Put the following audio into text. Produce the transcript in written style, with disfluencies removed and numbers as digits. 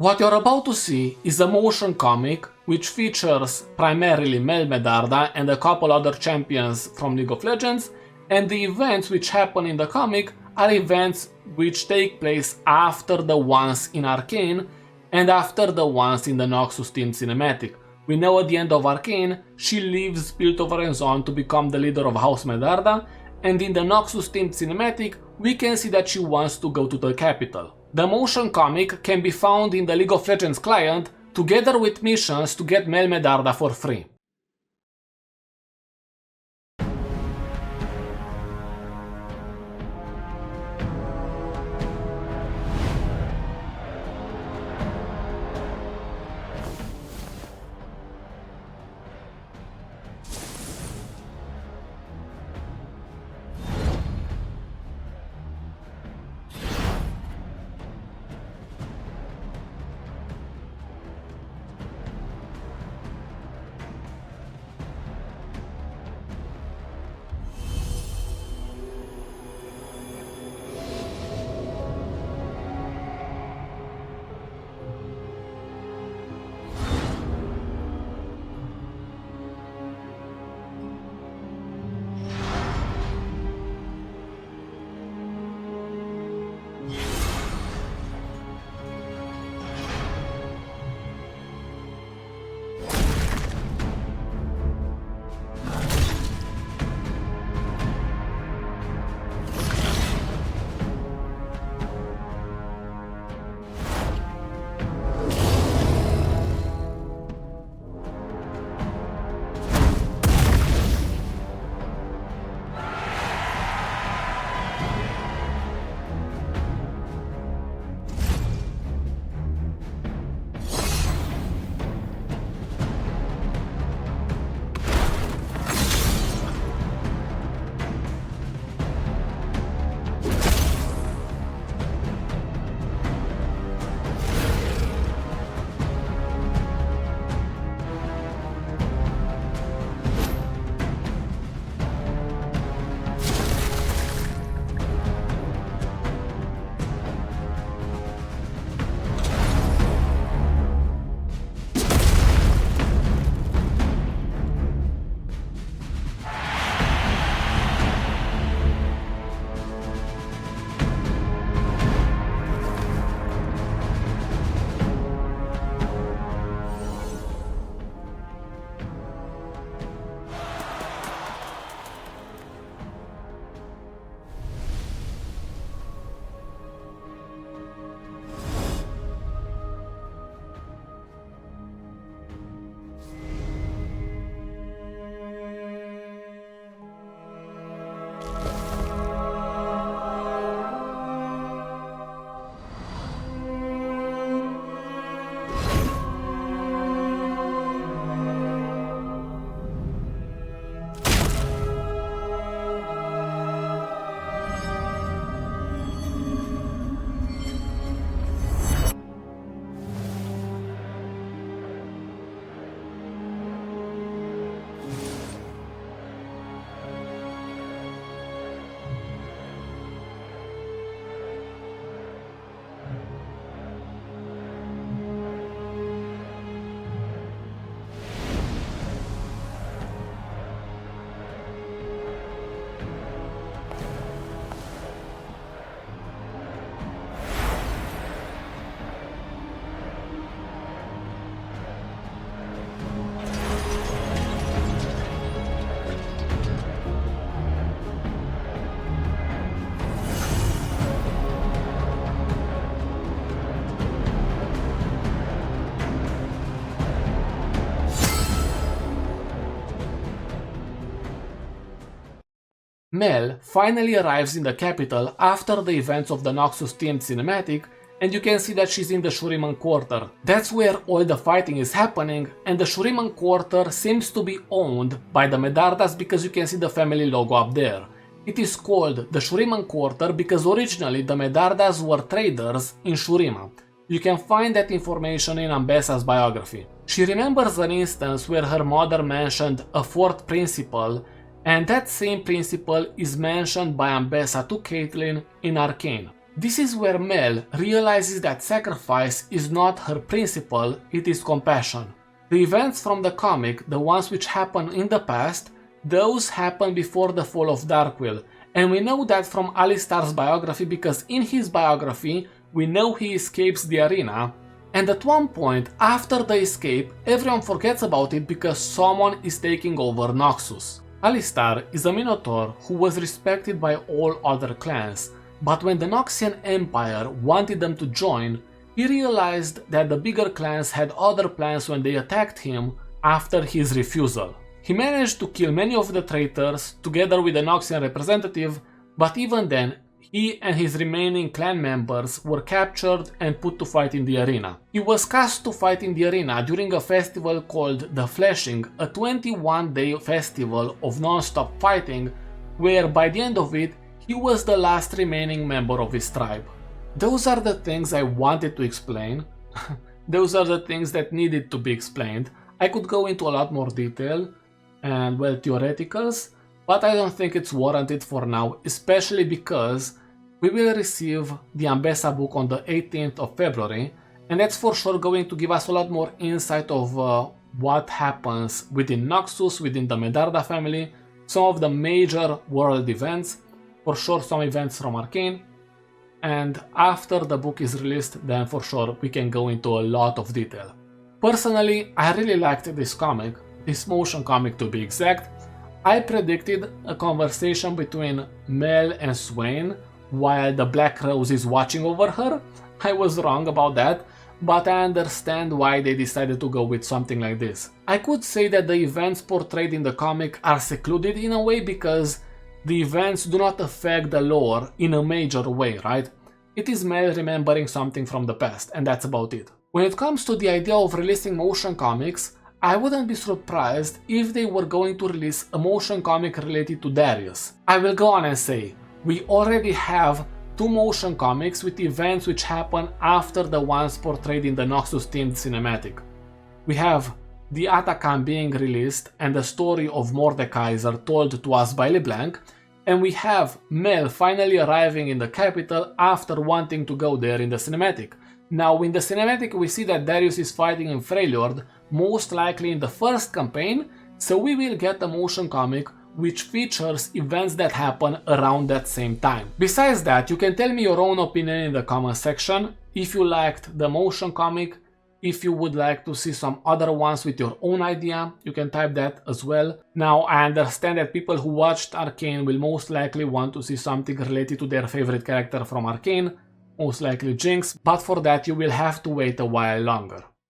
What you're about to see is a motion comic which features primarily Mel Medarda and a couple other champions from League of Legends, and the events which happen in the comic are events which take place after the ones in Arcane and after the ones in the Noxus team cinematic. We know at the end of Arcane, she leaves Piltover and Zone to become the leader of House Medarda, and in the Noxus team cinematic, we can see that she wants to go to the capital. The motion comic can be found in the League of Legends client, together with missions to get Mel Medarda for free. Mel finally arrives in the capital after the events of the Noxus team cinematic, and you can see that she's in the Shuriman Quarter. That's where all the fighting is happening, and the Shuriman Quarter seems to be owned by the Medardas because you can see the family logo up there. It is called the Shuriman Quarter because originally the Medardas were traders in Shurima. You can find that information in Ambessa's biography. She remembers an instance where her mother mentioned a fourth principle, and that same principle is mentioned by Ambessa to Caitlyn in Arcane. This is where Mel realizes that sacrifice is not her principle, it is compassion. The events from the comic, the ones which happen in the past, those happen before the fall of Darkwill, and we know that from Alistar's biography because in his biography we know he escapes the arena, and at one point after the escape everyone forgets about it because someone is taking over Noxus. Alistar is a Minotaur who was respected by all other clans, but when the Noxian Empire wanted them to join, he realized that the bigger clans had other plans when they attacked him after his refusal. He managed to kill many of the traitors together with the Noxian representative, but even then, he and his remaining clan members were captured and put to fight in the arena. He was cast to fight in the arena during a festival called The Flashing, a 21-day festival of non-stop fighting, where by the end of it, he was the last remaining member of his tribe. Those are the things I wanted to explain. Those are the things that needed to be explained. I could go into a lot more detail and, well, theoreticals, but I don't think it's warranted for now, especially because we will receive the Ambessa book on the 18th of February, and that's for sure going to give us a lot more insight of what happens within Noxus, within the Medarda family, some of the major world events, for sure some events from Arcane, and after the book is released, then for sure we can go into a lot of detail. Personally, I really liked this comic, this motion comic to be exact. I predicted a conversation between Mel and Swain while the Black Rose is watching over her. I was wrong about that, but I understand why they decided to go with something like this. I could say that the events portrayed in the comic are secluded in a way because the events do not affect the lore in a major way, right? It is Mel remembering something from the past, and that's about it. When it comes to the idea of releasing motion comics, I wouldn't be surprised if they were going to release a motion comic related to Darius. I will go on and say, we already have 2 motion comics with events which happen after the ones portrayed in the Noxus themed cinematic. We have the Atakan being released and the story of Mordekaiser told to us by LeBlanc, and we have Mel finally arriving in the capital after wanting to go there in the cinematic. Now in the cinematic we see that Darius is fighting in Freljord, most likely in the first campaign, so we will get a motion comic which features events that happen around that same time. Besides that, you can tell me your own opinion in the comment section, if you liked the motion comic, if you would like to see some other ones with your own idea, you can type that as well. Now I understand that people who watched Arcane will most likely want to see something related to their favorite character from Arcane, most likely Jinx, but for that you will have to wait a while longer.